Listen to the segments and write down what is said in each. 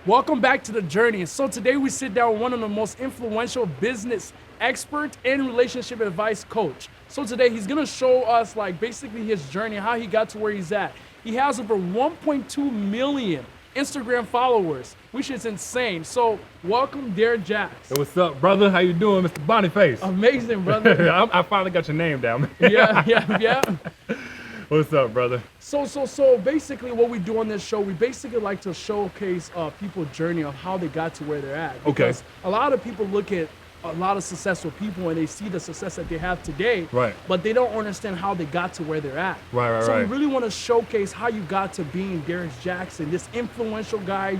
Welcome back to The Journey. So today we sit down with one of the most influential business expert and relationship advice coach. So today he's gonna show us like basically his journey, how he got to where he's at. He has over 1.2 million Instagram followers, which is insane. So welcome, Derrick Jaxn. Hey, what's up, brother? How you doing, Mr. Boniface? Amazing, brother. I finally got your name down. yeah. What's up, brother? So basically what we do on this show, we basically like to showcase people's journey of how they got to where they're at. Because a lot of people look at a lot of successful people and they see the success that they have today, right? But they don't understand how they got to where they're at. Right. So we really want to showcase how you got to being Derrick Jaxn, this influential guy,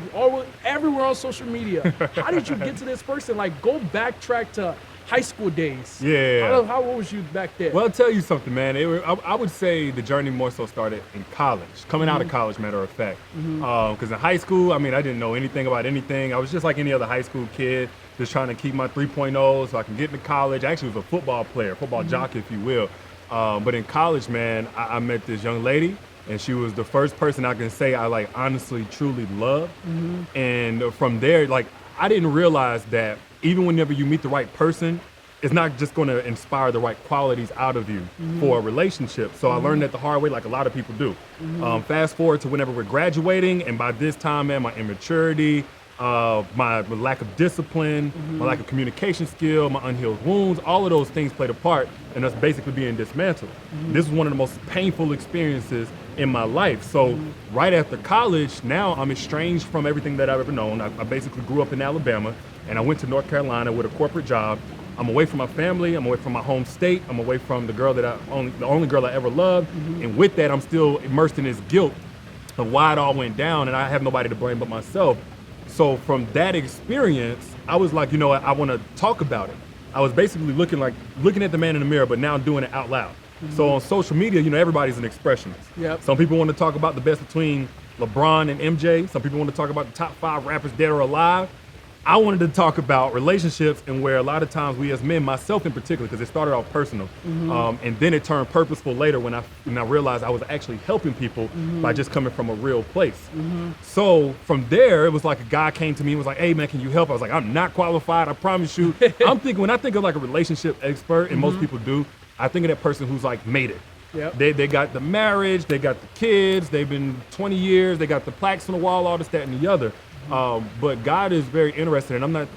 everywhere on social media. How did you get to this person? Like, go backtrack to high school days. Yeah. How old was you back then? Well, I'll tell you something, man. I would say the journey more so started in college, coming out of college, matter of fact. Because in high school, I mean, I didn't know anything about anything. I was just like any other high school kid, just trying to keep my 3.0 so I can get into college. I actually was a football player, football jockey, if you will. But in college, man, I met this young lady, and she was the first person I can say I like honestly, truly loved. And from there, like, I didn't realize that even whenever you meet the right person, it's not just going to inspire the right qualities out of you for a relationship. So I learned that the hard way, like a lot of people do. Fast forward to whenever we're graduating, and by this time, man, my immaturity, my lack of discipline, my lack of communication skill, my unhealed wounds, all of those things played a part in us basically being dismantled. This was one of the most painful experiences in my life. So right after college, now I'm estranged from everything that I've ever known. I basically grew up in Alabama, and I went to North Carolina with a corporate job. I'm away from my family, I'm away from my home state, I'm away from the girl the only girl I ever loved. And with that, I'm still immersed in this guilt of why it all went down, and I have nobody to blame but myself. So from that experience, I was like, you know what, I want to talk about it. I was basically looking at the man in the mirror, but now doing it out loud. So on social media, you know, everybody's an expressionist. Some people want to talk about the best between LeBron and MJ. Some people want to talk about the top 5 rappers dead or alive. I wanted to talk about relationships, and where a lot of times we as men, myself in particular, because it started off personal, and then it turned purposeful later when I realized I was actually helping people by just coming from a real place. So from there, it was like a guy came to me and was like, "Hey man, can you help?" I was like, "I'm not qualified, I promise you." When I think of like a relationship expert, and most people do, I think of that person who's like made it. They got the marriage, they got the kids, they've been 20 years, they got the plaques on the wall, all this, that, and the other. But God is very interested, and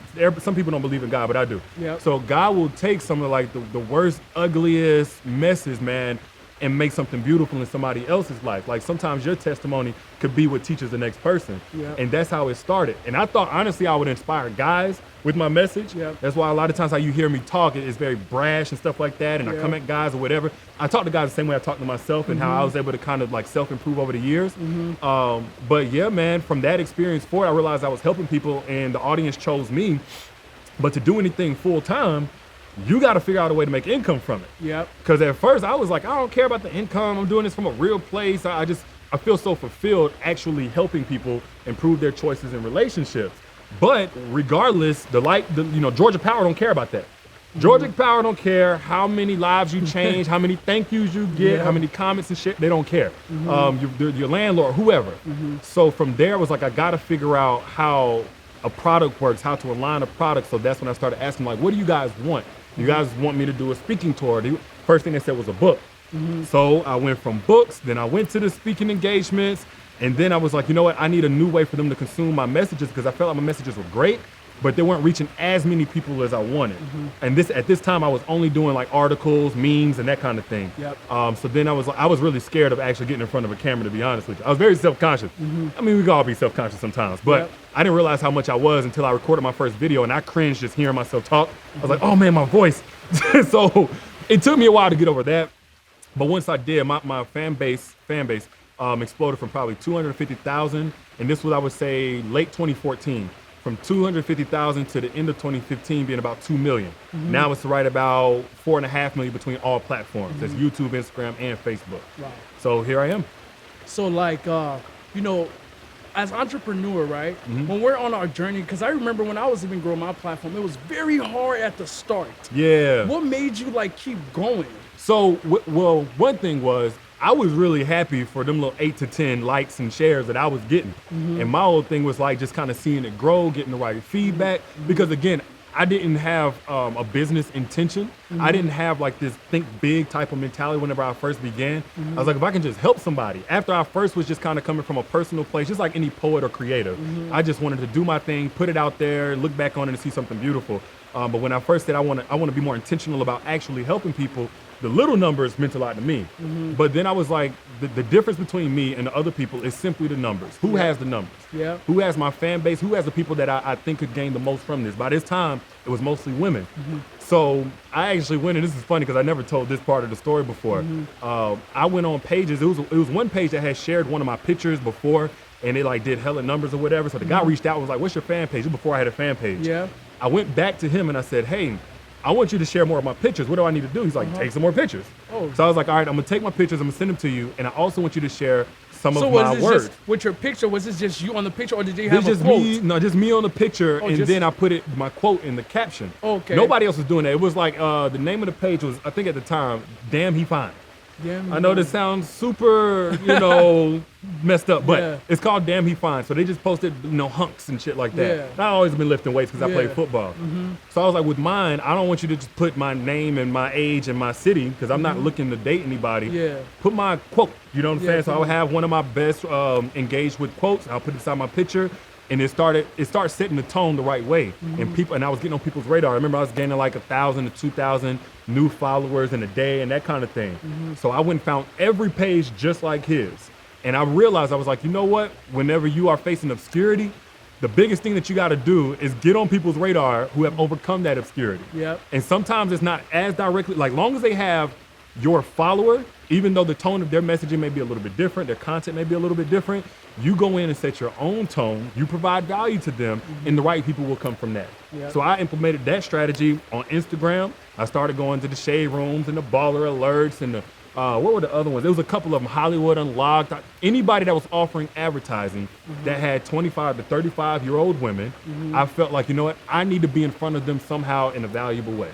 some people don't believe in God, but I do. So God will take some of like the worst, ugliest messes, man, and make something beautiful in somebody else's life. Like sometimes your testimony could be what teaches the next person. And that's how it started. And I thought, honestly, I would inspire guys with my message. That's why a lot of times how you hear me talk, it's very brash and stuff like that. And I come at guys or whatever. I talk to guys the same way I talk to myself, and how I was able to kind of like self-improve over the years. But yeah, man, from that experience forward, I realized I was helping people and the audience chose me. But to do anything full time, you got to figure out a way to make income from it. Because at first I was like, I don't care about the income. I'm doing this from a real place. I feel so fulfilled actually helping people improve their choices in relationships. But regardless, Georgia Power don't care about that. Georgia Power don't care how many lives you change, how many thank yous you get, how many comments and shit. They don't care. Your landlord, whoever. So from there, I was like, I got to figure out how a product works, how to align a product. So that's when I started asking, like, what do you guys want? You guys want me to do a speaking tour? The first thing they said was a book. So I went from books, then I went to the speaking engagements, and then I was like, you know what? I need a new way for them to consume my messages, because I felt like my messages were great, but they weren't reaching as many people as I wanted. And at this time, I was only doing like articles, memes, and that kind of thing. So then I was really scared of actually getting in front of a camera, to be honest with you. I was very self-conscious. I mean, we can all be self-conscious sometimes, but I didn't realize how much I was until I recorded my first video, and I cringed just hearing myself talk. I was like, oh man, my voice. So it took me a while to get over that. But once I did, my fan base exploded from probably 250,000, and this was, I would say, late 2014. From 250,000 to the end of 2015 being about 2 million. Now it's right about 4.5 million between all platforms. That's YouTube, Instagram, and Facebook. So here I am. So like, as entrepreneur, right? When we're on our journey, because I remember when I was even growing my platform, it was very hard at the start. What made you like keep going? So, well, one thing was, I was really happy for them little 8 to 10 likes and shares that I was getting. And my whole thing was like just kind of seeing it grow, getting the right feedback. Because again, I didn't have a business intention. I didn't have like this think big type of mentality whenever I first began. I was like, if I can just help somebody. After I first was just kind of coming from a personal place, just like any poet or creator. I just wanted to do my thing, put it out there, look back on it and see something beautiful. But when I first said I want to be more intentional about actually helping people, the little numbers meant a lot to me. But then I was like, the difference between me and the other people is simply the numbers. Who has the numbers? Who has my fan base? Who has the people that I think could gain the most from this? By this time, it was mostly women. So I actually went, and this is funny because I never told this part of the story before. I went on pages. It was one page that had shared one of my pictures before, and it like did hella numbers or whatever. So the guy reached out and was like, what's your fan page? This was before I had a fan page. I went back to him and I said, hey, I want you to share more of my pictures. What do I need to do? He's like, take some more pictures. So I was like, all right, I'm gonna take my pictures, I'm gonna send them to you, and I also want you to share some of my words. With your picture, was this just you on the picture, or did you have just a quote? Just me on the picture, and then I put my quote in the caption. Nobody else was doing that. It was like, the name of the page was, I think at the time, Damn He Fine. I know this sounds super, messed up, but it's called Damn He Fine. So they just posted, hunks and shit like that. And I always been lifting weights because I played football. So I was like, with mine, I don't want you to just put my name and my age and my city, because I'm not looking to date anybody. Put my quote, you know what I'm saying? So I would have one of my best engaged with quotes. I'll put it inside my picture. And it started setting the tone the right way. And I was getting on people's radar. I remember I was gaining like 1,000 to 2,000 new followers in a day and that kind of thing. So I went and found every page just like his. And I realized, I was like, you know what? Whenever you are facing obscurity, the biggest thing that you got to do is get on people's radar who have overcome that obscurity. And sometimes it's not as directly, like long as they have your follower, even though the tone of their messaging may be a little bit different, their content may be a little bit different, you go in and set your own tone, you provide value to them, and the right people will come from that. So I implemented that strategy on Instagram. I started going to the shade rooms and the baller alerts and the, what were the other ones? There was a couple of them, Hollywood Unlocked. Anybody that was offering advertising that had 25 to 35-year-old women, I felt like, you know what, I need to be in front of them somehow in a valuable way.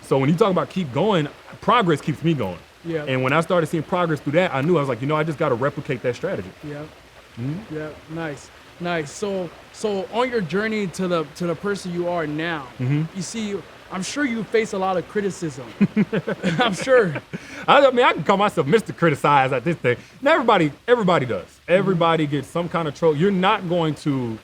So when you talk about keep going, progress keeps me going. And when I started seeing progress through that, I knew, I was like, I just got to replicate that strategy. Nice. So on your journey to the person you are now, you see, I'm sure you face a lot of criticism. I'm sure. I mean, I can call myself Mr. Criticize at this thing. Now everybody does. Everybody gets some kind of troll. You're not going to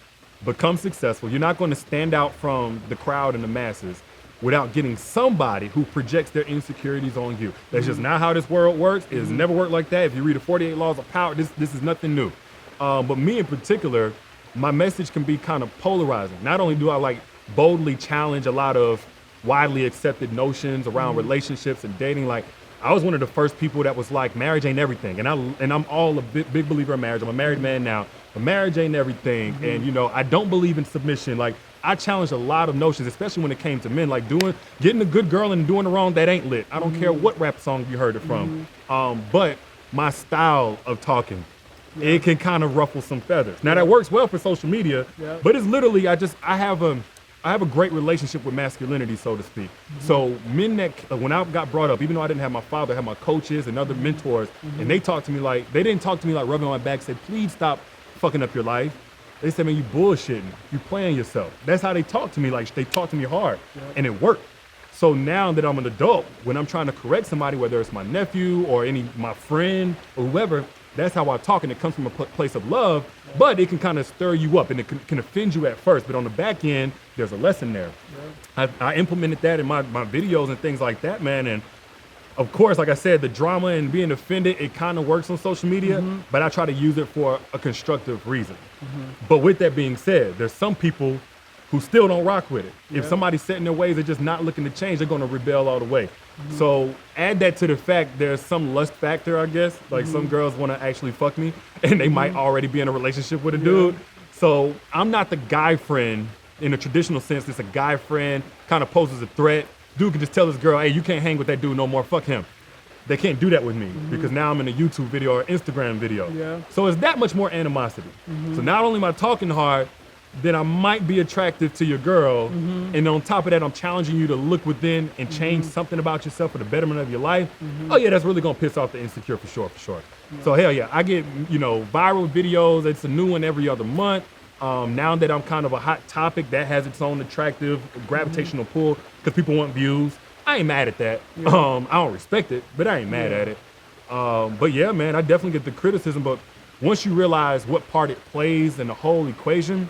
become successful. You're not going to stand out from the crowd and the masses without getting somebody who projects their insecurities on you. That's just not how this world works. It has never worked like that. If you read the 48 Laws of Power, this is nothing new. But me in particular, my message can be kind of polarizing. Not only do I like boldly challenge a lot of widely accepted notions around relationships and dating, like I was one of the first people that was like, marriage ain't everything. And I'm all a big believer in marriage. I'm a married man now, but marriage ain't everything. And I don't believe in submission. Like I challenged a lot of notions, especially when it came to men, like getting a good girl and doing the wrong that ain't lit. I don't care what rap song you heard it from. But my style of talking, it can kind of ruffle some feathers. Now that works well for social media, but it's literally, I have a great relationship with masculinity, so to speak. So men that, when I got brought up, even though I didn't have my father, I had my coaches and other mentors, and they talked to me like, they didn't talk to me like rubbing on my back, said, please stop fucking up your life. They said, man, you bullshitting, you playing yourself. That's how they talk to me, like they talk to me hard, and it worked. So now that I'm an adult, when I'm trying to correct somebody, whether it's my nephew or my friend or whoever, that's how I talk, and it comes from a place of love, but it can kind of stir you up, and it can offend you at first, but on the back end, there's a lesson there. I implemented that in my videos and things like that, man, and of course, like I said, the drama and being offended, it kind of works on social media, but I try to use it for a constructive reason. But with that being said, there's some people who still don't rock with it. If somebody's set in their ways, they're just not looking to change, they're gonna rebel all the way. So add that to the fact there's some lust factor, I guess. Like some girls wanna actually fuck me, and they might already be in a relationship with a dude. So I'm not the guy friend in a traditional sense. It's a guy friend, kind of poses a threat. Dude can just tell this girl, hey, you can't hang with that dude no more, fuck him. They can't do that with me because now I'm in a YouTube video or Instagram video. So it's that much more animosity. So not only am I talking hard, then I might be attractive to your girl. And on top of that, I'm challenging you to look within and change something about yourself for the betterment of your life. Oh yeah, that's really gonna piss off the insecure for sure. So hell yeah, I get, viral videos. It's a new one every other month. Now that I'm kind of a hot topic, that has its own attractive gravitational pull because people want views. I ain't mad at that. I don't respect it, but I ain't mad at it. But yeah, man, I definitely get the criticism, but once you realize what part it plays in the whole equation,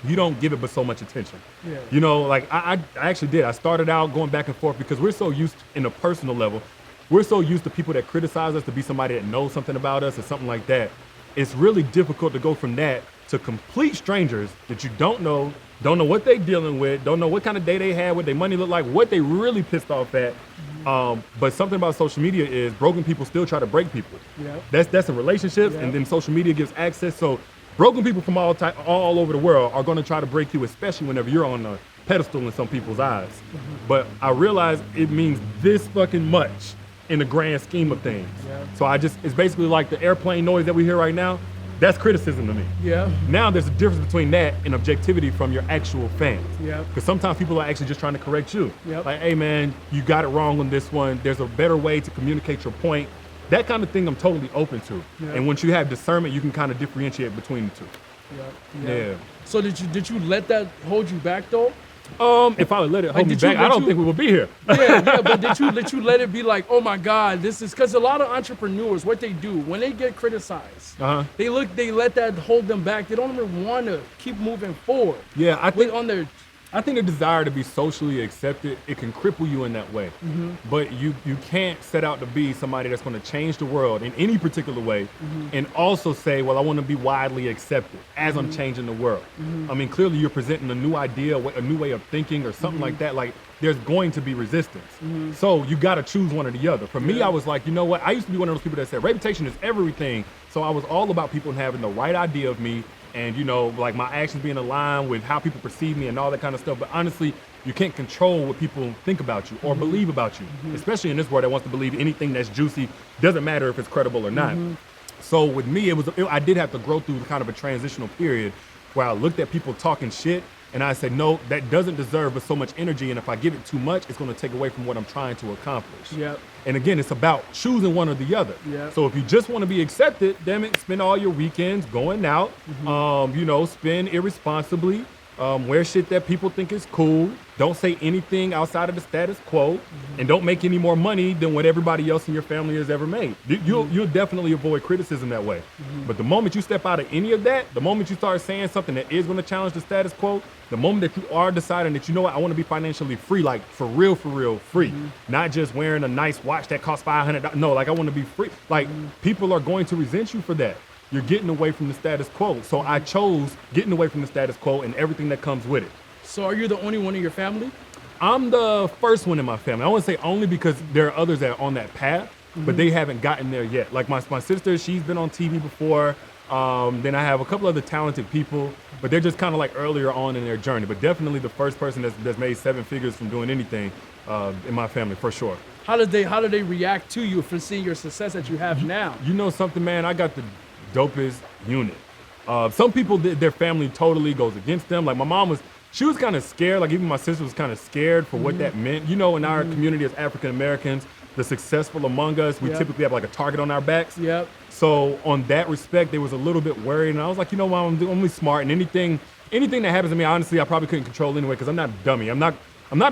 you don't give it but so much attention. I actually did. I started out going back and forth because we're so used in a personal level. We're so used to people that criticize us to be somebody that knows something about us or something like that. It's really difficult to go from that to complete strangers that you don't know what they're dealing with, don't know what kind of day they had, what their money looked like, what they really pissed off at. But something about social media is broken people still try to break people. That's in relationships, and then social media gives access. So broken people from all over the world are going to try to break you, especially whenever you're on a pedestal in some people's eyes. But I realize it means this fucking much in the grand scheme of things. So it's basically like the airplane noise that we hear right now. That's criticism to me. Now there's a difference between that and objectivity from your actual fans. Because sometimes people are actually just trying to correct you. Like, hey man, you got it wrong on this one. There's a better way to communicate your point. That kind of thing I'm totally open to. And once you have discernment, you can kind of differentiate between the two. So did you let that hold you back though? If I would let it hold me back, I don't think we would be here. But did you let it be like, oh my God, this is, because a lot of entrepreneurs, what they do when they get criticized, they let that hold them back. They don't even want to keep moving forward. I think the desire to be socially accepted, it can cripple you in that way. But you can't set out to be somebody that's going to change the world in any particular way and also say, well, I want to be widely accepted as I'm changing the world. I mean, clearly you're presenting a new idea, a new way of thinking or something like that. Like, there's going to be resistance. So you got to choose one or the other. For me, I was like, you know what? I used to be one of those people that said reputation is everything. So I was all about people having the right idea of me, and like my actions being aligned with how people perceive me and all that kind of stuff. But honestly, you can't control what people think about you or believe about you, especially in this world that wants to believe anything that's juicy. Doesn't matter if it's credible or not. So with me, I did have to grow through kind of a transitional period where I looked at people talking shit and I said, no, that doesn't deserve but so much energy. And if I give it too much, it's going to take away from what I'm trying to accomplish. And again, it's about choosing one or the other. So if you just want to be accepted, damn it, spend all your weekends going out, spend irresponsibly, wear shit that people think is cool. Don't say anything outside of the status quo, and don't make any more money than what everybody else in your family has ever made. You'll definitely avoid criticism that way. But the moment you step out of any of that, the moment you start saying something that is going to challenge the status quo, the moment that you are deciding that, you know what, I want to be financially free, like for real free, not just wearing a nice watch that costs $500. No, like I want to be free. Like people are going to resent you for that. You're getting away from the status quo. So I chose getting away from the status quo and everything that comes with it. So are you the only one in your family? I'm the first one in my family. I want to say only because there are others that are on that path, but they haven't gotten there yet. Like my sister, she's been on TV before. Then I have a couple other talented people, but they're just kind of like earlier on in their journey. But definitely the first person that's made 7 figures from doing anything in my family, for sure. How did they react to you for seeing your success that you have now? You know something, man? I got the dopest unit. Some people, their family totally goes against them. Like my mom she was kind of scared. Like even my sister was kind of scared for what that meant. You know, in our community as African Americans, the successful among us, we typically have like a target on our backs. So on that respect, they was a little bit worried. And I was like, you know what, I'm only smart, and anything that happens to me, honestly, I probably couldn't control anyway, because I'm not a dummy. I'm not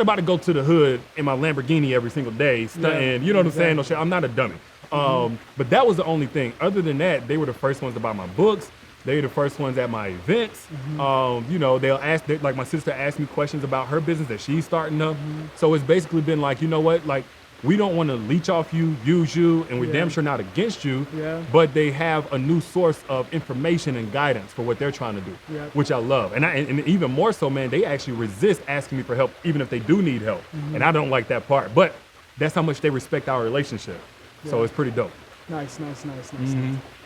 about to go to the hood in my Lamborghini every single day, stunting, you know what I'm saying? No shit, I'm not a dummy. But that was the only thing. Other than that, they were the first ones to buy my books. They were the first ones at my events. They'll ask, like my sister asked me questions about her business that she's starting up. So it's basically been like, you know what, like we don't want to leech off you, use you, and we're damn sure not against you, but they have a new source of information and guidance for what they're trying to do, which I love. And even more so, man, they actually resist asking me for help, even if they do need help. And I don't like that part, but that's how much they respect our relationship. So it's pretty dope. Nice.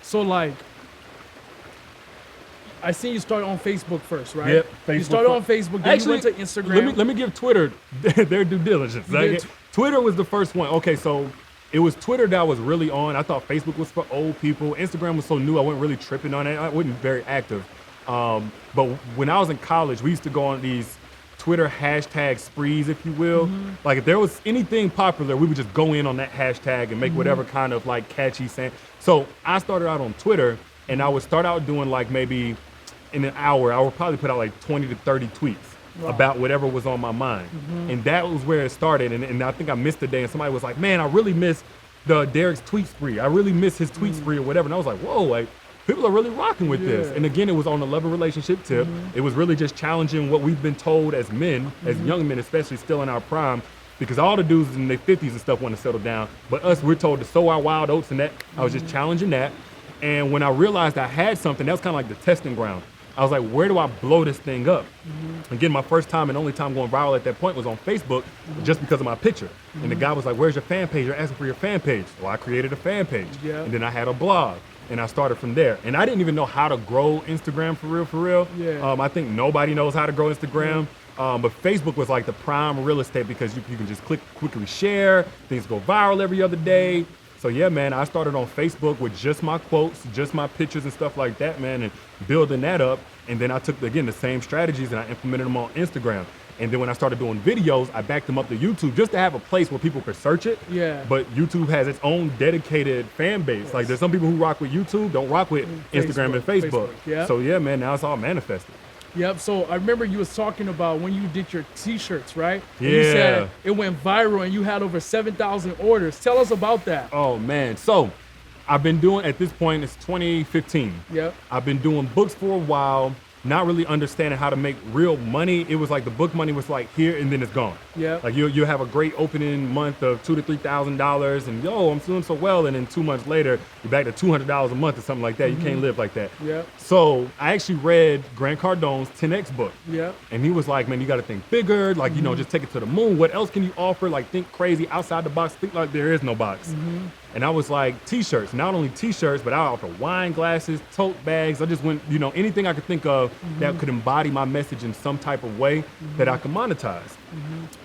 So like, I seen you start on Facebook first, right? Yep. Facebook. You started on Facebook, then you went to Instagram. Let me give Twitter their due diligence. Twitter was the first one. Okay, so it was Twitter that I was really on. I thought Facebook was for old people. Instagram was so new, I wasn't really tripping on it. I wasn't very active. But when I was in college, we used to go on these Twitter hashtag sprees, if you will. Like if there was anything popular, we would just go in on that hashtag and make whatever kind of like catchy saying. So I started out on Twitter, and I would start out doing like maybe in an hour, I would probably put out like 20 to 30 tweets about whatever was on my mind. And that was where it started. And I think I missed a day, and somebody was like, man, I really miss the Derrick's tweet spree. I really miss his tweet spree or whatever. And I was like, whoa, like people are really rocking with this. And again, it was on a love and relationship tip. It was really just challenging what we've been told as men, as young men, especially still in our prime, because all the dudes in their 50s and stuff want to settle down. But us, we're told to sow our wild oats, and that I was just challenging that. And when I realized I had something, that was kind of like the testing ground. I was like, where do I blow this thing up? Again, my first time and only time going viral at that point was on Facebook, just because of my picture. And the guy was like, where's your fan page? You're asking for your fan page. Well, I created a fan page. And then I had a blog, and I started from there. And I didn't even know how to grow Instagram for real. I think nobody knows how to grow Instagram. But Facebook was like the prime real estate, because you can just quickly share, things go viral every other day. So yeah, man, I started on Facebook with just my quotes, just my pictures and stuff like that, man, and building that up. And then I took, again, the same strategies and I implemented them on Instagram. And then when I started doing videos, I backed them up to YouTube just to have a place where people could search it. But YouTube has its own dedicated fan base. Like there's some people who rock with YouTube, don't rock with Instagram and Facebook. So yeah, man, now it's all manifested. So I remember you was talking about when you did your t-shirts, right? And you said it went viral and you had over 7,000 orders. Tell us about that. Oh man, so I've been doing, at this point, it's 2015. I've been doing books for a while, not really understanding how to make real money. It was like the book money was like here and then it's gone. Like you have a great opening month of $2,000 to $3,000 and yo, I'm doing so well. And then 2 months later, you're back to $200 a month or something like that. You can't live like that. So I actually read Grant Cardone's 10X book. And he was like, man, you got to think bigger. Like, you know, just take it to the moon. What else can you offer? Like think crazy outside the box. Think like there is no box. And I was like, t-shirts, not only t-shirts, but I offer wine glasses, tote bags. I just went, you know, anything I could think of that could embody my message in some type of way that I could monetize.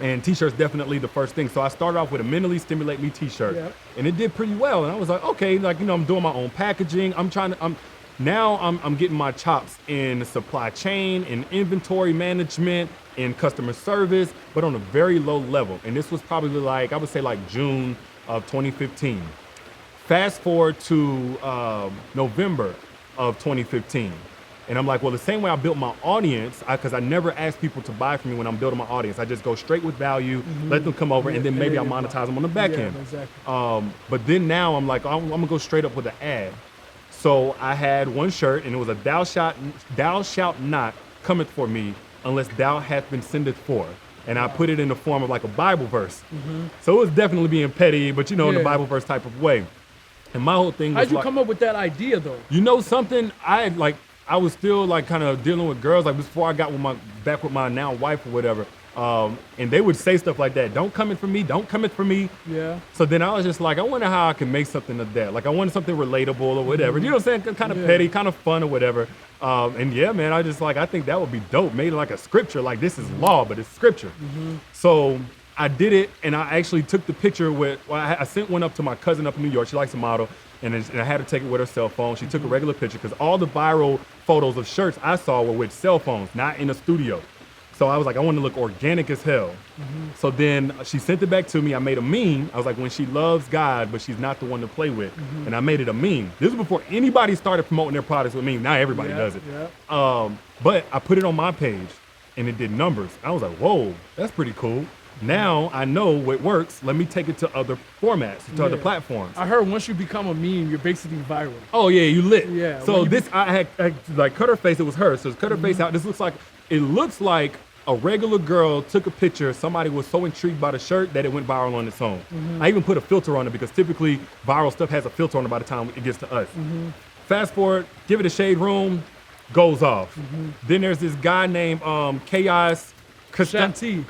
And t-shirts definitely the first thing. So I started off with a Mentally Stimulate Me t-shirt and it did pretty well. And I was like, okay, like, you know, I'm doing my own packaging. I'm getting my chops in supply chain, in inventory management, in customer service, but on a very low level. And this was probably like, I would say like June of 2015. Fast forward to November of 2015. And I'm like, well, the same way I built my audience, because I never ask people to buy from me when I'm building my audience. I just go straight with value, let them come over, and then maybe I'll monetize them on the back end. But then now I'm like, I'm gonna go straight up with an ad. So I had one shirt, and it was a thou shalt not cometh for me unless thou hast been sendeth for. And I put it in the form of like a Bible verse. So it was definitely being petty, but you know, in the Bible verse type of way. And my whole thing was how'd you come up with that idea though? You know something, I was still like kind of dealing with girls like before I got back with my now wife or whatever. And they would say stuff like that. Don't come in for me. Don't come in for me. So then I was just like, I wonder how I can make something of that. Like I wanted something relatable or whatever. You know what I'm saying? Kind of petty, kind of fun or whatever. And yeah, man, I just like, I think that would be dope. Made it like a scripture. Like this is law, but it's scripture. So I did it, and I actually took the picture with, I sent one up to my cousin up in New York. She likes to model. And I had to take it with her cell phone. She took a regular picture because all the viral photos of shirts I saw were with cell phones, not in a studio. So I was like, I want to look organic as hell. So then she sent it back to me. I made a meme. I was like, when she loves God, but she's not the one to play with. And I made it a meme. This was before anybody started promoting their products with me. Now everybody does it. But I put it on my page and it did numbers. I was like, whoa, that's pretty cool. Now I know what works. Let me take it to other formats, to other platforms. I heard once you become a meme, you're basically viral. Oh yeah, you lit. So this, I had like cut her face. It was her. So cut her face out. This looks like a regular girl took a picture. Somebody was so intrigued by the shirt that it went viral on its own. I even put a filter on it because typically viral stuff has a filter on it by the time it gets to us. Fast forward, give it a shade room, goes off. Then there's this guy named Chaos Shanti.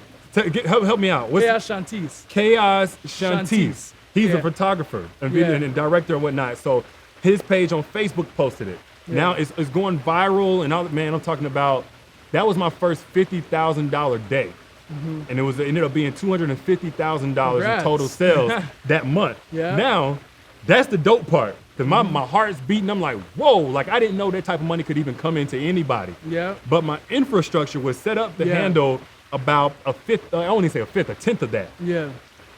Help me out. Chaos Shantis. Chaos Shantis. He's a photographer and director and whatnot. So his page on Facebook posted it. Now it's going viral and all. Man, I'm talking about, that was my first $50,000 day. And it ended up being $250,000 in total sales that month. Now, that's the dope part. Because my heart's beating. I'm like, whoa, like I didn't know that type of money could even come into anybody. Yeah. But my infrastructure was set up to handle about a fifth, I only say a fifth, a tenth of that. Yeah.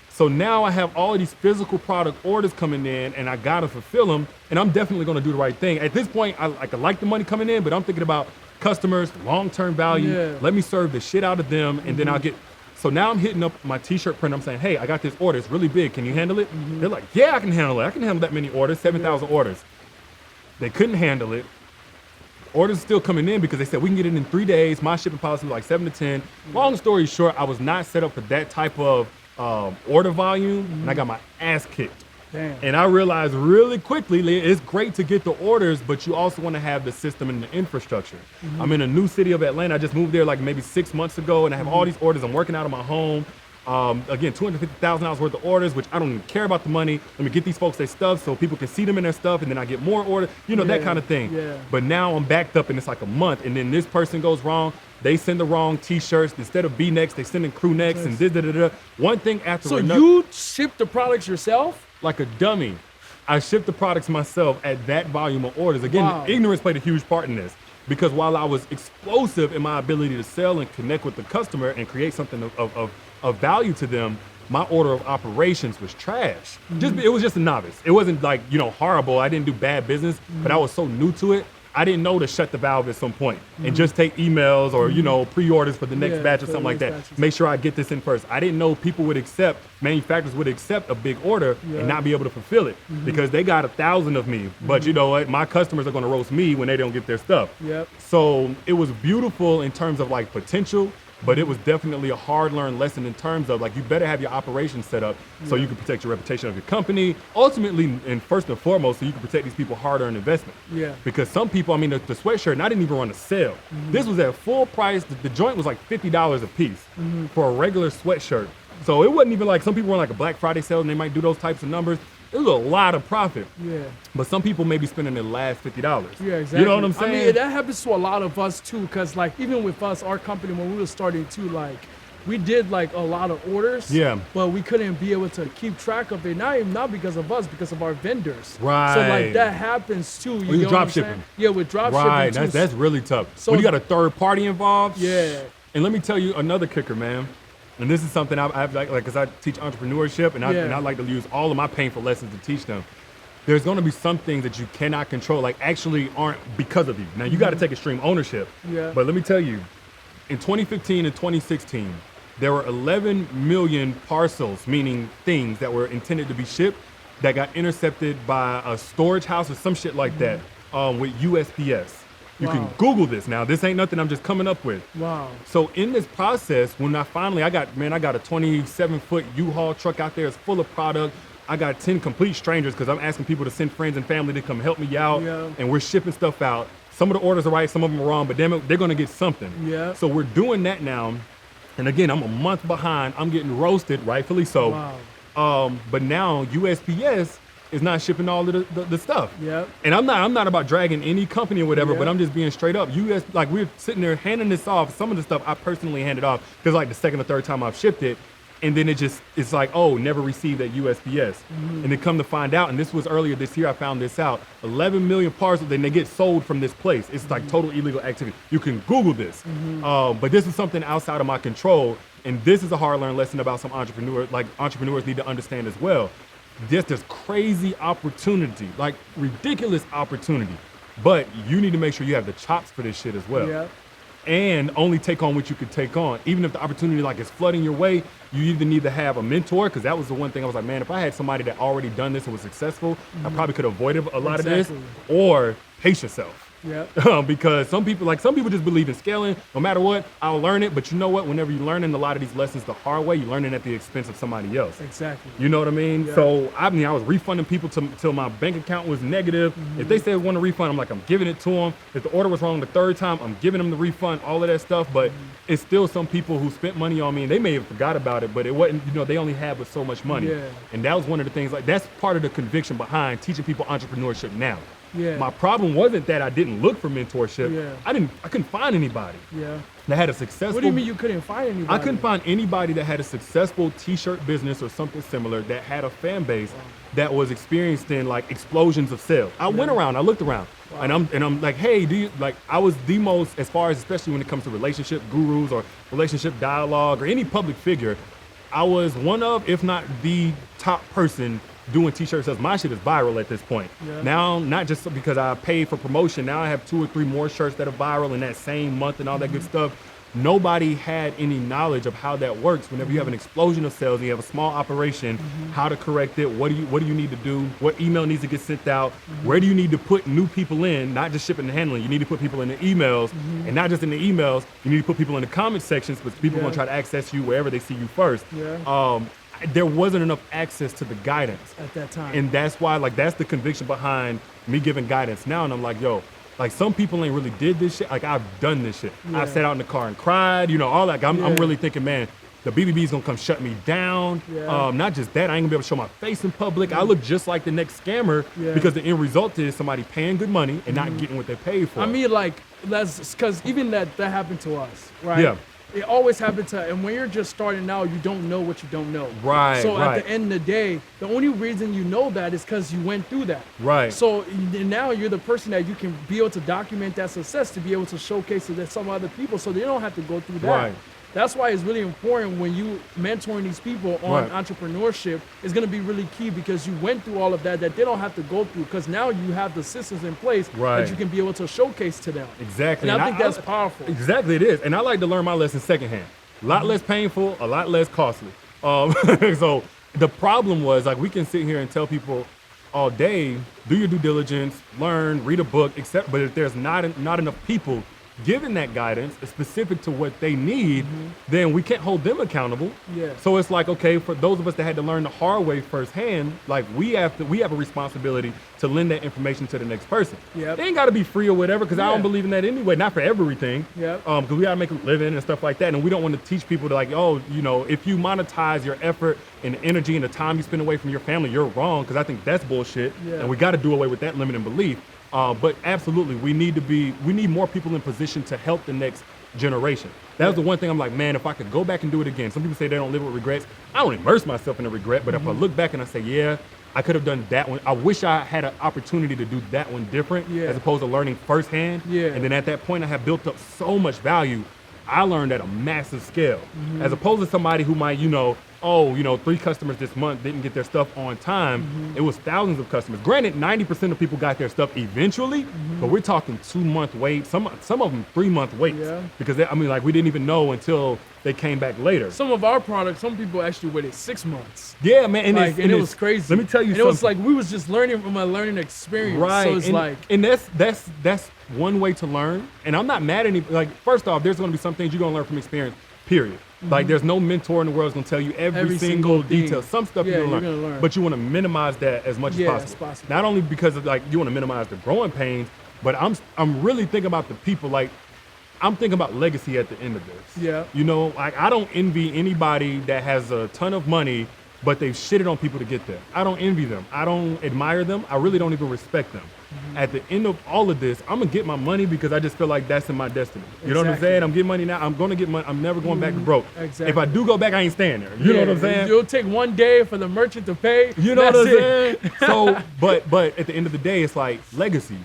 So now I have all of these physical product orders coming in and I gotta fulfill them, and I'm definitely gonna do the right thing. At this point, I like the money coming in, but I'm thinking about customers, long-term value. Yeah. Let me serve the shit out of them, and then I'll get. So now I'm hitting up my t-shirt print. I'm saying, hey, I got this order. It's really big. Can you handle it? They're like, yeah, I can handle it. I can handle that many orders, 7,000 orders. They couldn't handle it. Orders still coming in because they said we can get it in 3 days. My shipping policy was like 7 to 10. Long story short, I was not set up for that type of order volume, and I got my ass kicked. Damn. And I realized really quickly, it's great to get the orders, but you also want to have the system and the infrastructure. I'm in a new city of Atlanta. I just moved there like maybe 6 months ago, and I have all these orders. I'm working out of my home. Again, $250,000 worth of orders, which I don't even care about the money. Let me get these folks their stuff so people can see them in their stuff, and then I get more orders, that kind of thing. Yeah. But now I'm backed up, and it's like a month, and then this person goes wrong. They send the wrong t-shirts. Instead of V-necks, they send in crew necks and da-da-da-da. One thing after another. So you ship the products yourself? Like a dummy. I ship the products myself at that volume of orders. Again, ignorance played a huge part in this, because while I was explosive in my ability to sell and connect with the customer and create something of value to them, my order of operations was trash. It was just a novice. It wasn't like, horrible. I didn't do bad business, but I was so new to it. I didn't know to shut the valve at some point and just take emails or, pre-orders for the next batch or something like that. Make sure I get this in first. I didn't know manufacturers would accept a big order and not be able to fulfill it because they got 1,000 of me. But you know what? My customers are going to roast me when they don't get their stuff. Yep. So it was beautiful in terms of like potential, but it was definitely a hard-learned lesson in terms of like you better have your operations set up so you can protect your reputation of your company. Ultimately, and first and foremost, so you can protect these people hard-earned investment. Yeah. Because some people, the sweatshirt, and I didn't even run a sale. This was at full price. The joint was like $50 a piece for a regular sweatshirt. So it wasn't even like some people run like a Black Friday sale and they might do those types of numbers. It was a lot of profit. Yeah. But some people may be spending their last $50. Yeah, exactly. You know what I'm saying? That happens to a lot of us too, because like even with us, our company, when we were starting too, like we did like a lot of orders. Yeah. But we couldn't be able to keep track of it. Not because of us, because of our vendors. Right. So like that happens too. You drop shipping. Yeah, with drop shipping too. That's really tough. So when you got a third party involved. Yeah. And let me tell you another kicker, man. And this is something I've like, because I teach entrepreneurship and I like to use all of my painful lessons to teach them. There's going to be some things that you cannot control, like actually aren't because of you. Now you got to take extreme ownership. Yeah. But let me tell you, in 2015 and 2016, there were 11 million parcels, meaning things that were intended to be shipped, that got intercepted by a storage house or some shit like that with USPS. You can Google this now. This ain't nothing I'm just coming up with. Wow. So in this process, when I got a 27-foot U-Haul truck out there. It's full of product. I got 10 complete strangers because I'm asking people to send friends and family to come help me out. Yeah. And we're shipping stuff out. Some of the orders are right, some of them are wrong, but they're going to get something. Yeah. So we're doing that now. And again, I'm a month behind. I'm getting roasted, rightfully so. Wow. But now USPS is not shipping all of the stuff. Yep. And I'm not about dragging any company or whatever, but I'm just being straight up. Like we're sitting there handing this off. Some of the stuff I personally handed off because like the second or third time I've shipped it. And then it's like, oh, never received at USPS. And then come to find out, and this was earlier this year, I found this out, 11 million parcels, then they get sold from this place. It's like total illegal activity. You can Google this. But this is something outside of my control. And this is a hard-learned lesson about some entrepreneurs need to understand as well. There's crazy opportunity, like ridiculous opportunity. But you need to make sure you have the chops for this shit as well. Yeah. And only take on what you could take on. Even if the opportunity like is flooding your way, you either need to have a mentor, because that was the one thing I was like, man, if I had somebody that already done this and was successful, I probably could have avoided a lot of this, or pace yourself. Yeah. Because some people just believe in scaling. No matter what, I'll learn it. But you know what? Whenever you're learning a lot of these lessons the hard way, you're learning at the expense of somebody else. Exactly. You know what I mean? Yeah. So I was refunding people till my bank account was negative. If they said want a refund, I'm like, I'm giving it to them. If the order was wrong the third time, I'm giving them the refund, all of that stuff. But it's still some people who spent money on me and they may have forgot about it, but it wasn't, they only had but so much money. Yeah. And that was one of the things, like that's part of the conviction behind teaching people entrepreneurship now. Yeah. My problem wasn't that I didn't look for mentorship. Yeah. I couldn't find anybody Yeah. that had a successful. What do you mean you couldn't find anybody? I couldn't find anybody that had a successful t-shirt business or something similar that had a fan base that was experienced in like explosions of sales. I went around, I looked around, and I'm like, hey, do you like? I was the most, as far as especially when it comes to relationship gurus or relationship dialogue or any public figure, I was one of, if not the top person doing t-shirt sales. My shit is viral at this point. Yeah. Now, not just because I paid for promotion, now I have 2 or 3 more shirts that are viral in that same month and all that good stuff. Nobody had any knowledge of how that works. Whenever you have an explosion of sales and you have a small operation, how to correct it, what do you need to do, what email needs to get sent out, where do you need to put new people in, not just shipping and handling. You need to put people in the emails, and not just in the emails, you need to put people in the comment sections because people are gonna try to access you wherever they see you first. Yeah. There wasn't enough access to the guidance At that time. and that's why, like, that's the conviction behind me giving guidance now. And I'm like, yo, like, some people ain't really did this shit. Like, I've done this shit. Yeah. I sat out in the car and cried, you know, all that. I'm really thinking, man, the BBB's gonna come shut me down. Yeah. Not just that, I ain't gonna be able to show my face in public. I look just like the next scammer because the end result is somebody paying good money and not getting what they paid for. I mean, like, that's because even that happened to us, right? Yeah. It always happens to, and when you're just starting out, you don't know what you don't know. Right, So right. at the end of the day, the only reason you know that is because you went through that. Right. So now you're the person that you can be able to document that success to be able to showcase it to some other people so they don't have to go through that. Right. That's why it's really important when you mentoring these people on entrepreneurship is going to be really key because you went through all of that they don't have to go through because now you have the systems in place that you can be able to showcase to them. Exactly. And I think that's powerful. Exactly, it is. And I like to learn my lessons secondhand. A lot less painful, a lot less costly. So the problem was, like, we can sit here and tell people all day, do your due diligence, learn, read a book, except, but if there's not enough people giving that guidance specific to what they need, then we can't hold them accountable. Yeah. So it's like, okay, for those of us that had to learn the hard way firsthand, like, we have a responsibility to lend that information to the next person. Yep. They ain't got to be free or whatever, because I don't believe in that anyway. Not for everything. Yep. Because we got to make a living and stuff like that, and we don't want to teach people to, like, oh, you know, if you monetize your effort and the energy and the time you spend away from your family, you're wrong. Because I think that's bullshit, and we got to do away with that limiting belief. But absolutely, we need more people in position to help the next generation. That was the one thing I'm like, man, if I could go back and do it again. Some people say they don't live with regrets. I don't immerse myself in a regret, but if I look back and I say, yeah, I could have done that one. I wish I had an opportunity to do that one different as opposed to learning firsthand. And then at that point, I have built up so much value. I learned at a massive scale, as opposed to somebody who might, 3 customers this month didn't get their stuff on time. It was thousands of customers. Granted, 90% of people got their stuff eventually, but we're talking 2-month wait. Some of them 3-month waits because we didn't even know until they came back later. Some of our products, some people actually waited 6 months. Yeah, man, and it was crazy. Let me tell you something. It was like we was just learning from a learning experience. Right. So it's and that's one way to learn. And I'm not mad at any. Like, first off, there's going to be some things you're going to learn from experience. Period. Like, there's no mentor in the world that's going to tell you every single detail. Some stuff you're going to learn, but you want to minimize that as much as possible. Not only because of, like, you want to minimize the growing pains, but I'm really thinking about the people. Like, I'm thinking about legacy at the end of this. Yeah. You know, like, I don't envy anybody that has a ton of money, but they've shitted on people to get there. I don't envy them. I don't admire them. I really don't even respect them. At the end of all of this, I'm gonna get my money because I just feel like that's in my destiny. You know what I'm saying? I'm getting money now. I'm gonna get money. I'm never going back to broke. Exactly. If I do go back, I ain't staying there. You know what I'm saying? It'll take one day for the merchant to pay. You know what I'm saying? So, but at the end of the day, it's like legacy.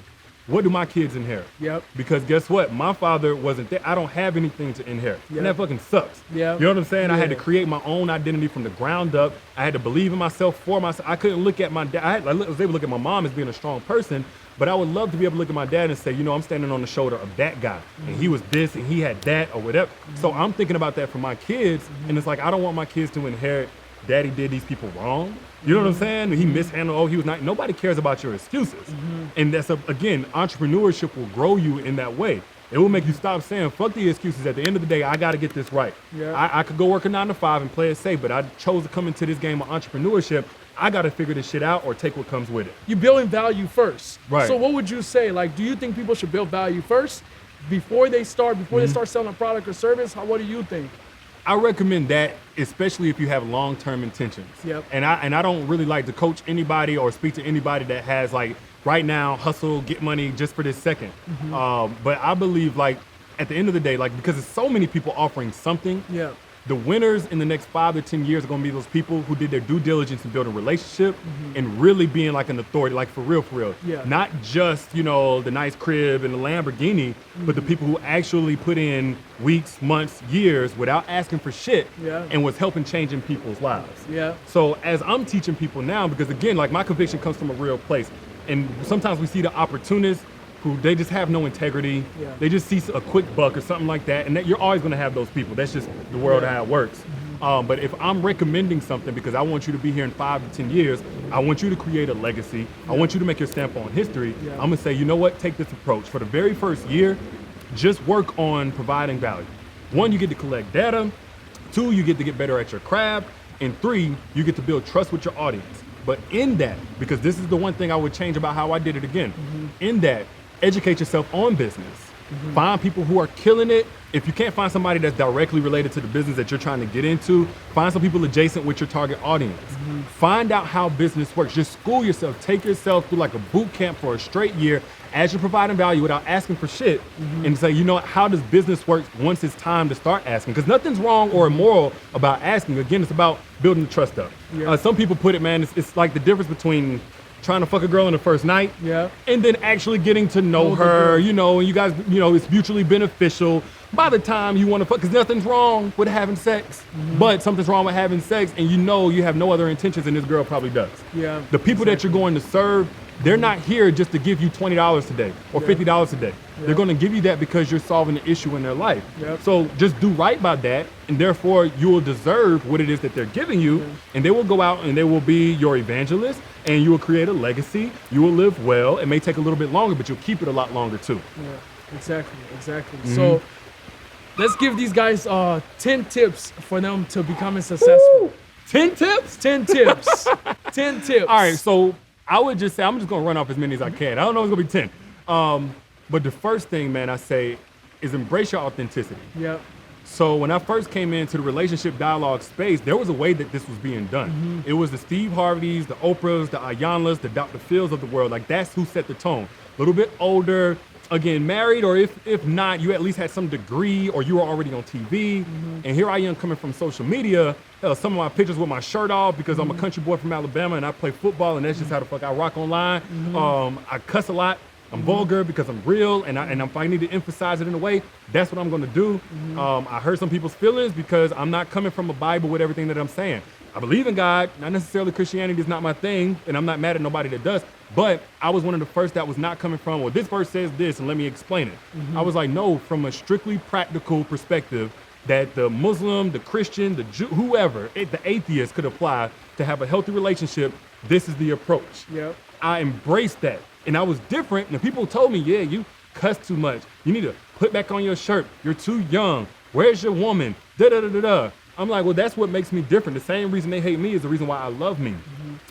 What do my kids inherit? Yep. Because guess what? My father wasn't there. I don't have anything to inherit. Yep. And that fucking sucks. Yep. You know what I'm saying? Yeah. I had to create my own identity from the ground up. I had to believe in myself for myself. I couldn't look at my dad. I was able to look at my mom as being a strong person, but I would love to be able to look at my dad and say, you know, I'm standing on the shoulder of that guy. And he was this and he had that or whatever. So I'm thinking about that for my kids. And it's like, I don't want my kids to inherit, daddy did these people wrong. You know what I'm saying? He mishandled, he was not, nobody cares about your excuses. And that's, again, entrepreneurship will grow you in that way. It will make you stop saying, fuck the excuses. At the end of the day, I got to get this right. Yeah. I could go work a 9 to 5 and play it safe, but I chose to come into this game of entrepreneurship. I got to figure this shit out or take what comes with it. You're building value first. Right. So what would you say? Like, do you think people should build value first before they start selling a product or service? What do you think? I recommend that, especially if you have long-term intentions. Yep. And I don't really like to coach anybody or speak to anybody that has like right now, hustle, get money just for this second. But I believe like at the end of the day, like because there's so many people offering something, the winners in the next 5 to 10 years are gonna be those people who did their due diligence in building a relationship and really being like an authority, like for real. Not just, you know, the nice crib and the Lamborghini, but the people who actually put in weeks, months, years without asking for shit and was helping changing people's lives. So as I'm teaching people now, because again, like my conviction comes from a real place. And sometimes we see the opportunists who they just have no integrity. They just see a quick buck or something like that. And that you're always gonna have those people. That's just the world how it works. But if I'm recommending something because I want you to be here in 5 to 10 years, I want you to create a legacy. I want you to make your stamp on history. I'm gonna say, you know what, take this approach. For the very first year, just work on providing value. 1, you get to collect data. 2, you get to get better at your craft. And 3, you get to build trust with your audience. But in that, because this is the one thing I would change about how I did it again, in that, educate yourself on business. Find people who are killing it. If you can't find somebody that's directly related to the business that you're trying to get into, find some people adjacent with your target audience. Find out how business works. Just school yourself. Take yourself through like a boot camp for a straight year as you're providing value without asking for shit and say, you know what, how does business work once it's time to start asking? Because nothing's wrong or immoral about asking. Again, it's about building the trust up. Some people put it, man, it's like the difference between trying to fuck a girl on the first night and then actually getting to know her, you know, and you guys, you know, it's mutually beneficial by the time you want to fuck, because nothing's wrong with having sex, but something's wrong with having sex and you know you have no other intentions and this girl probably does. The people that you're going to serve, they're not here just to give you $20 today or $50 a day. They're going to give you that because you're solving the issue in their life. So just do right by that, and therefore you will deserve what it is that they're giving you, and they will go out and they will be your evangelist, and you will create a legacy. You will live well. It may take a little bit longer, but you'll keep it a lot longer too. Exactly. So let's give these guys 10 tips for them to becoming successful. 10 tips? 10 tips. 10 tips. All right, so I would just say, I'm just gonna run off as many as I can. I don't know if it's gonna be 10. But the first thing, man, I say is embrace your authenticity. So when I first came into the relationship dialogue space, there was a way that this was being done. It was the Steve Harveys, the Oprahs, the Ayanlas, the Dr. Phils of the world. Like that's who set the tone. A little bit older, again, married, or if not, you at least had some degree or you were already on TV. And here I am coming from social media. Some of my pictures with my shirt off because I'm a country boy from Alabama and I play football and that's just how the fuck I rock online. I cuss a lot. I'm vulgar because I'm real, and if I need to emphasize it in a way, that's what I'm gonna do. I hurt some people's feelings because I'm not coming from a Bible with everything that I'm saying. I believe in God, not necessarily Christianity is not my thing, and I'm not mad at nobody that does, but I was one of the first that was not coming from, well, this verse says this, and let me explain it. I was like, no, from a strictly practical perspective, that the Muslim, the Christian, the Jew, whoever, the atheist could apply to have a healthy relationship, this is the approach. I embraced that. And I was different, and people told me, yeah, you cuss too much. You need to put back on your shirt. You're too young. Where's your woman? Da-da-da-da-da. I'm like, well, that's what makes me different. The same reason they hate me is the reason why I love me.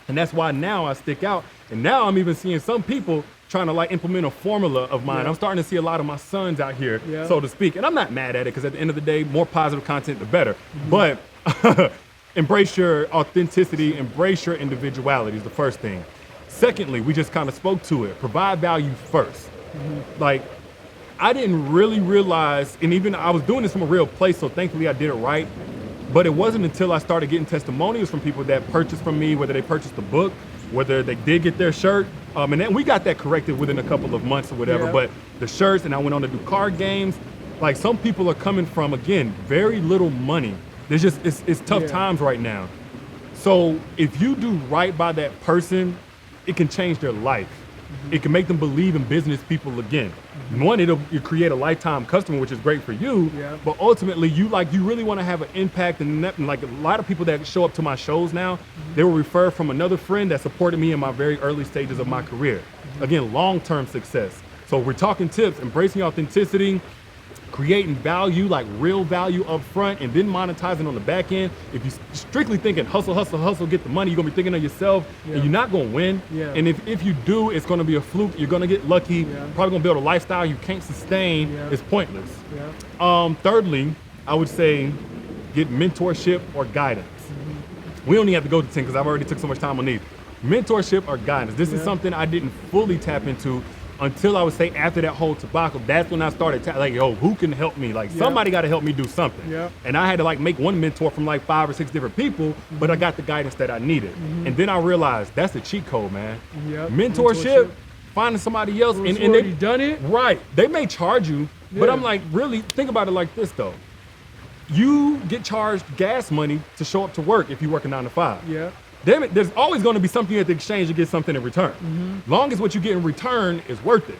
And that's why now I stick out. And now I'm even seeing some people trying to like implement a formula of mine. I'm starting to see a lot of my sons out here, so to speak. And I'm not mad at it, because at the end of the day, more positive content, the better. But embrace your authenticity, embrace your individuality is the first thing. Secondly, we just kind of spoke to it. Provide value first. Like, I didn't really realize, and even I was doing this from a real place, so thankfully I did it right. But it wasn't until I started getting testimonials from people that purchased from me, whether they purchased the book, whether they did get their shirt. And then we got that corrected within a couple of months or whatever. But the shirts, and I went on to do card games. Like, some people are coming from, again, very little money. There's just, it's tough times right now. So if you do right by that person, it can change their life. It can make them believe in business people again. One, you create a lifetime customer, which is great for you, but ultimately you really want to have an impact. And like a lot of people that show up to my shows now, they will refer from another friend that supported me in my very early stages of my career. Again, long-term success. So we're talking tips, embracing authenticity, creating value, like real value up front, and then monetizing on the back end. If you're strictly thinking hustle, hustle, hustle, get the money, you're gonna be thinking of yourself, and you're not gonna win. And if you do, it's gonna be a fluke. You're gonna get lucky. Probably gonna build a lifestyle you can't sustain. It's pointless. Thirdly, I would say get mentorship or guidance. We don't even have to go to 10 because I've already took so much time on these. mentorship or guidance. This is something I didn't fully tap into until I would say after that whole tobacco. That's when I started like, yo, who can help me? Like somebody got to help me do something. And I had to like make one mentor from like 5 or 6 different people, but I got the guidance that I needed. And then I realized that's the cheat code, man. Mentorship, finding somebody else, and they done it. Right. They may charge you, but I'm like, really think about it like this though. You get charged gas money to show up to work if you work a 9 to 5. Damn it, there's always going to be something at the exchange to get something in return. Long as what you get in return is worth it.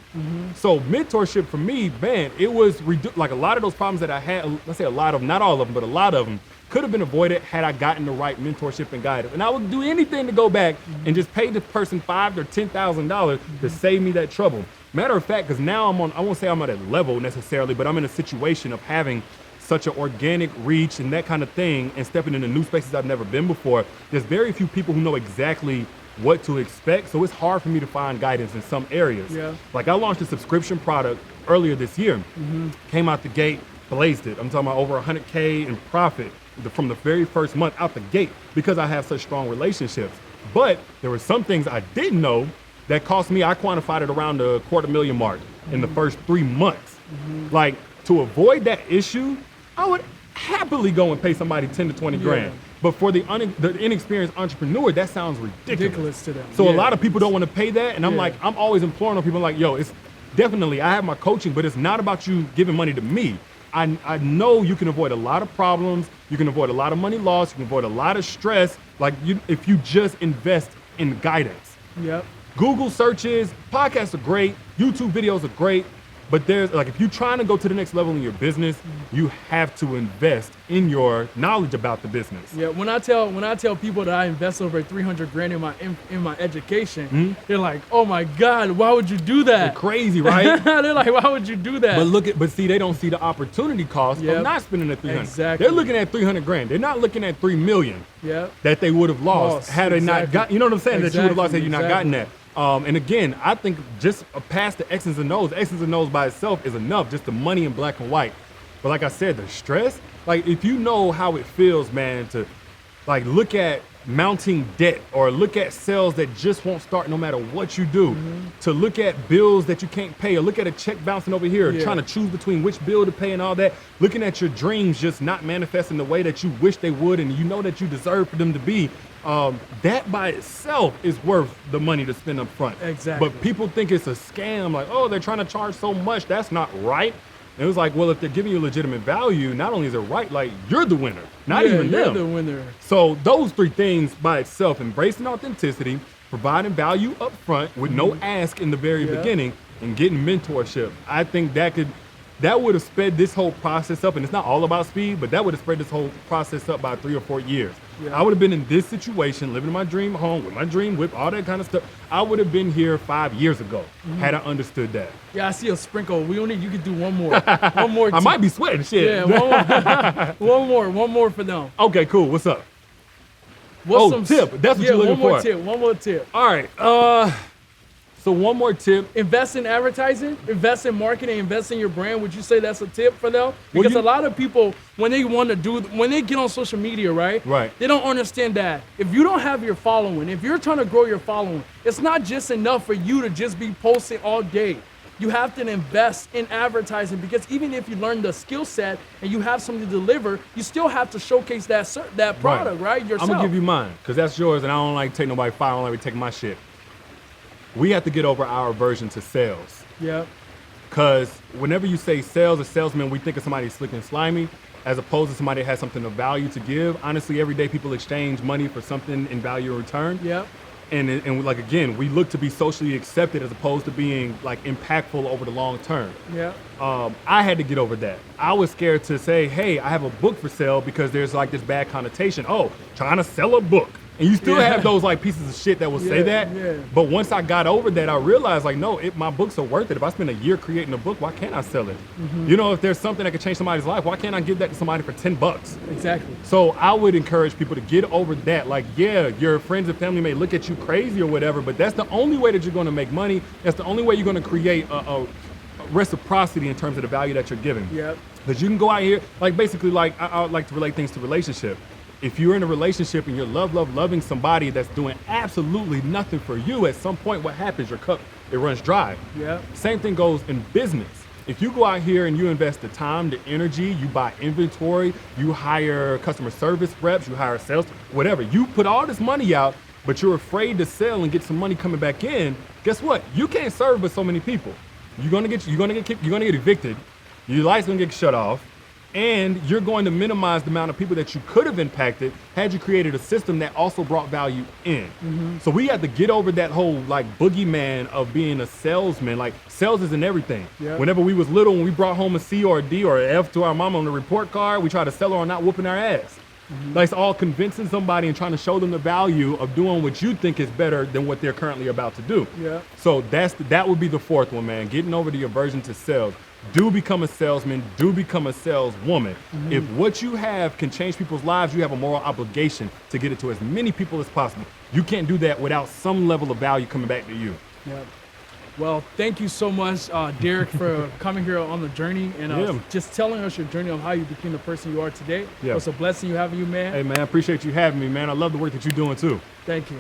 So mentorship for me, man, it was like a lot of those problems that I had, let's say a lot of them, not all of them, but a lot of them could have been avoided had I gotten the right mentorship and guidance. And I would do anything to go back and just pay this person $5,000 or $10,000 to save me that trouble. Matter of fact, because now I won't say I'm at a level necessarily, but I'm in a situation of having such an organic reach and that kind of thing, and stepping into new spaces I've never been before. There's very few people who know exactly what to expect, so it's hard for me to find guidance in some areas. Like I launched a subscription product earlier this year, came out the gate, blazed it. I'm talking about over 100K in profit from the very first month out the gate because I have such strong relationships. But there were some things I didn't know that cost me, I quantified it around the $250,000 mark in the first 3 months. Like to avoid that issue, I would happily go and pay somebody 10 to 20 grand. But for the inexperienced entrepreneur, that sounds ridiculous to them. So a lot of people don't want to pay that. And I'm like, I'm always imploring on people like, yo, it's definitely, I have my coaching, but it's not about you giving money to me. I know you can avoid a lot of problems. You can avoid a lot of money loss. You can avoid a lot of stress. Like if you just invest in guidance. Google searches, podcasts are great. YouTube videos are great. But there's like, if you're trying to go to the next level in your business, you have to invest in your knowledge about the business. When I tell people that I invest over 300 grand in my education, they're like, oh my God, why would you do that? They're crazy, right? They're like, why would you do that? But see, they don't see the opportunity cost of not spending the 300. Exactly. They're looking at 300 grand. They're not looking at 3 million that they would have lost had they not got, you know what I'm saying? That you would have lost had you not gotten that. And again, I think just past the X's and O's by itself is enough, just the money in black and white. But like I said, the stress, like if you know how it feels, man, to like look at mounting debt or look at sales that just won't start no matter what you do, to look at bills that you can't pay or look at a check bouncing over here, trying to choose between which bill to pay and all that, looking at your dreams just not manifesting the way that you wish they would and you know that you deserve for them to be. That by itself is worth the money to spend up front. Exactly. But people think it's a scam, like, oh, they're trying to charge so much. That's not right. And it was like, well, if they're giving you legitimate value, not only is it right, like you're the winner, not even them. You're the winner. So those 3 things by itself, embracing authenticity, providing value up front with no ask in the very beginning, and getting mentorship. I think that would have sped this whole process up, and it's not all about speed, but that would have spread this whole process up by 3 or 4 years. I would have been in this situation, living in my dream home, with my dream whip, all that kind of stuff. I would have been here 5 years ago had I understood that. Yeah, I see a sprinkle. You could do one more. One more. I might be sweating shit. Yeah, one more for them. Okay, cool. What's up? What's some tip? That's what you're looking for. One more tip. All right. So one more tip. Invest in advertising, invest in marketing, invest in your brand. Would you say that's a tip for them? Because a lot of people, when they get on social media, right? They don't understand that if you don't have your following, if you're trying to grow your following, it's not just enough for you to just be posting all day. You have to invest in advertising because even if you learn the skill set and you have something to deliver, you still have to showcase that product, right? Yourself. I'm gonna give you mine because that's yours, and I don't like take nobody fire. I don't like take my shit. We have to get over our aversion to sales. Because whenever you say sales or salesman, we think of somebody slick and slimy, as opposed to somebody that has something of value to give. Honestly, every day people exchange money for something in value in return. And like, again, we look to be socially accepted as opposed to being like impactful over the long term. I had to get over that. I was scared to say, hey, I have a book for sale because there's like this bad connotation. Oh, trying to sell a book. And you still have those like pieces of shit that will say that. But once I got over that, I realized like, no, my books are worth it. If I spend a year creating a book, why can't I sell it? You know, if there's something that could change somebody's life, why can't I give that to somebody for $10? Exactly. So I would encourage people to get over that. Like, yeah, your friends and family may look at you crazy or whatever, but that's the only way that you're going to make money. That's the only way you're going to create a reciprocity in terms of the value that you're giving. Because you can go out here, like basically like, I like to relate things to relationship. if you're in a relationship and you're loving somebody that's doing absolutely nothing for you, at some point what happens? Your cup, it runs dry. Yeah. Same thing goes in business. If you go out here and you invest the time, the energy, you buy inventory, you hire customer service reps, you hire sales, whatever, you put all this money out, but you're afraid to sell and get some money coming back in, guess what? You can't serve with so many people. You're gonna get kicked, you're gonna get evicted, your life's gonna get shut off, and you're going to minimize the amount of people that you could have impacted had you created a system that also brought value in. So we have to get over that whole like boogeyman of being a salesman. Like sales isn't everything. Yeah. Whenever we was little, when we brought home a C or a D or an F to our mom on the report card, we tried to sell her on not whooping our ass. Like it's all convincing somebody and trying to show them the value of doing what you think is better than what they're currently about to do. Yeah. So that would be the fourth one, man. Getting over the aversion to sales. Do become a salesman, do become a saleswoman. If what you have can change people's lives, you have a moral obligation to get it to as many people as possible. You can't do that without some level of value coming back to you. Yeah. Well, thank you so much, Derrick, for coming here on the journey and just telling us your journey of how you became the person you are today. Yeah. It's a blessing having you, man. Hey, man, I appreciate you having me, man. I love the work that you're doing, too. Thank you.